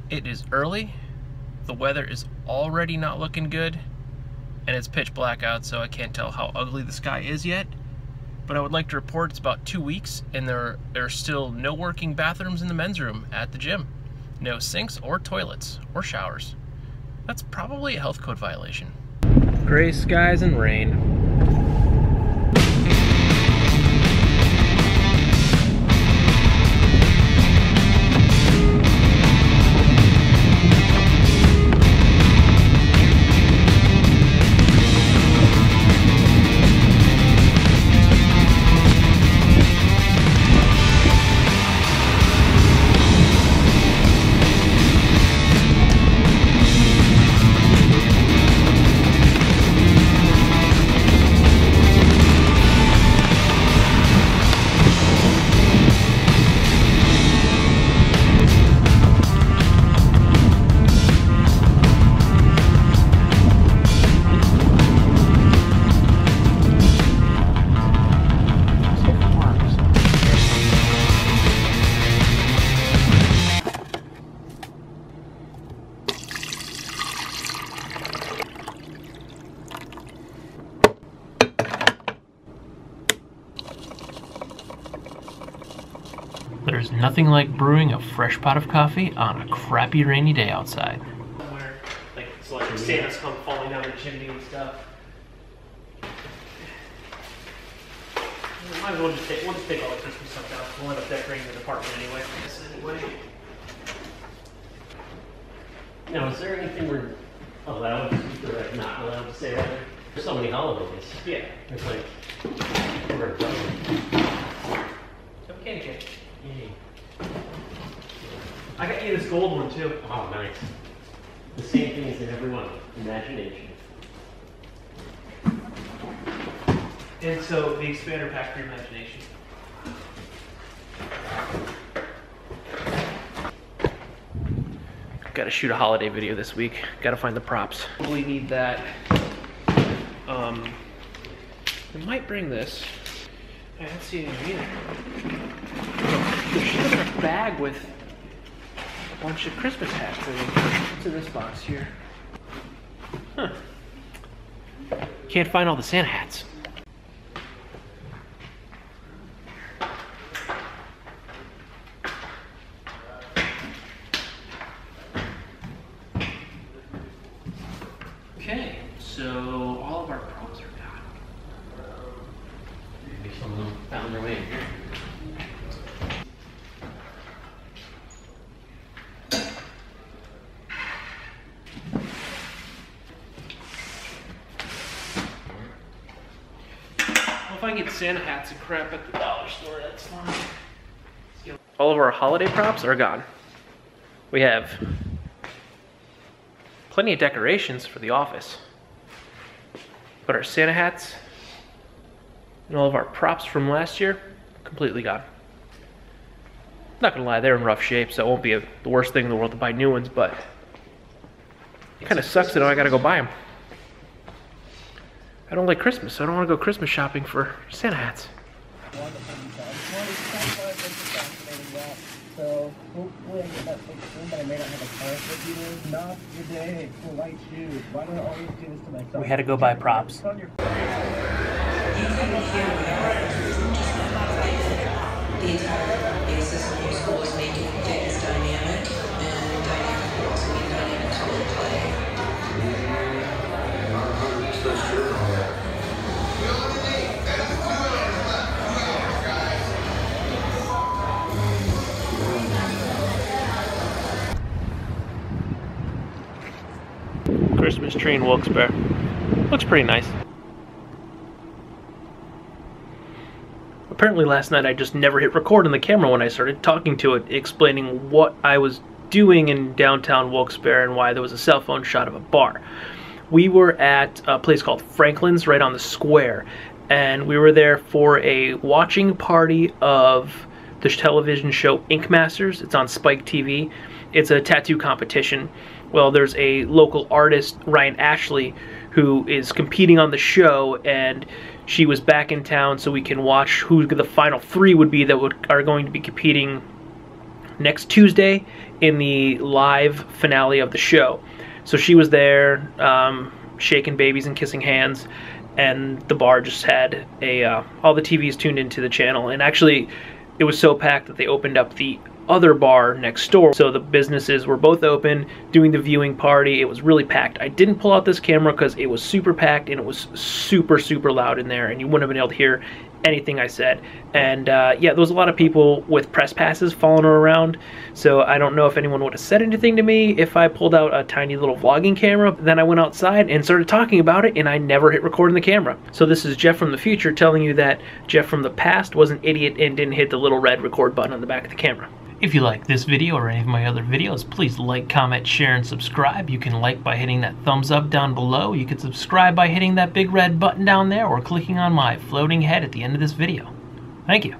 It is early, the weather is already not looking good, and it's pitch black out, so I can't tell how ugly the sky is yet. But I would like to report it's about 2 weeks, and there are still no working bathrooms in the men's room at the gym. No sinks or toilets or showers. That's probably a health code violation. Gray skies and rain. There's nothing like brewing a fresh pot of coffee on a crappy rainy day outside. Where, like Santa's come falling down the chimney and stuff. Might as well just take all the Christmas stuff out. We'll end up decorating the apartment anyway. Now, is there anything we're allowed or not allowed to say right now? There's so many holidays. Yeah. It's like, we're done. So we can't get. Yay. I got you this gold one too. Oh, nice. The same thing as in everyone. Imagination. And so the expander pack for your imagination. Got to shoot a holiday video this week. Got to find the props. Probably need that. I might bring this. I don't see anything either. There should have been a bag with a bunch of Christmas hats. What's in this box here? Huh. Can't find all the Santa hats. Okay, so all of our props are gone. Maybe some of them found their way in here. If I can get Santa hats and crap at the dollar store, that's fine. All of our holiday props are gone. We have plenty of decorations for the office, but our Santa hats and all of our props from last year, completely gone. Not gonna lie, they're in rough shape, so it won't be the worst thing in the world to buy new ones, but it kind of sucks that I gotta go buy them. I don't like Christmas, so I don't want to go Christmas shopping for Santa hats. So hopefully I get that fixed soon, but I may not have a car with you. Not today. For white shoes. Why do I always do this to myself? We had to go buy props. The entire basis of homeschool is making things dynamic, and dynamic will also mean dynamic color play. Christmas tree in Wilkes-Barre. Looks pretty nice. Apparently last night I just never hit record on the camera when I started talking to it, explaining what I was doing in downtown Wilkes-Barre and why there was a cell phone shot of a bar. We were at a place called Franklin's right on the square, and we were there for a watching party of the television show Ink Masters. It's on Spike TV. It's a tattoo competition. Well, there's a local artist, Ryan Ashley, who is competing on the show, and she was back in town so we can watch who the final three would be that are going to be competing next Tuesday in the live finale of the show. So she was there, shaking babies and kissing hands, and the bar just had all the TVs tuned into the channel. And actually, it was so packed that they opened up the other bar next door, so the businesses were both open doing the viewing party. It was really packed. I didn't pull out this camera because it was super packed and it was super loud in there, and you wouldn't have been able to hear anything I said. And yeah, there was a lot of people with press passes following her around, so I don't know if anyone would have said anything to me if I pulled out a tiny little vlogging camera. Then I went outside and started talking about it, and I never hit record on the camera. So this is Jeff from the future telling you that Jeff from the past was an idiot and didn't hit the little red record button on the back of the camera. If you like this video or any of my other videos, please like, comment, share, and subscribe. You can like by hitting that thumbs up down below. You can subscribe by hitting that big red button down there or clicking on my floating head at the end of this video. Thank you.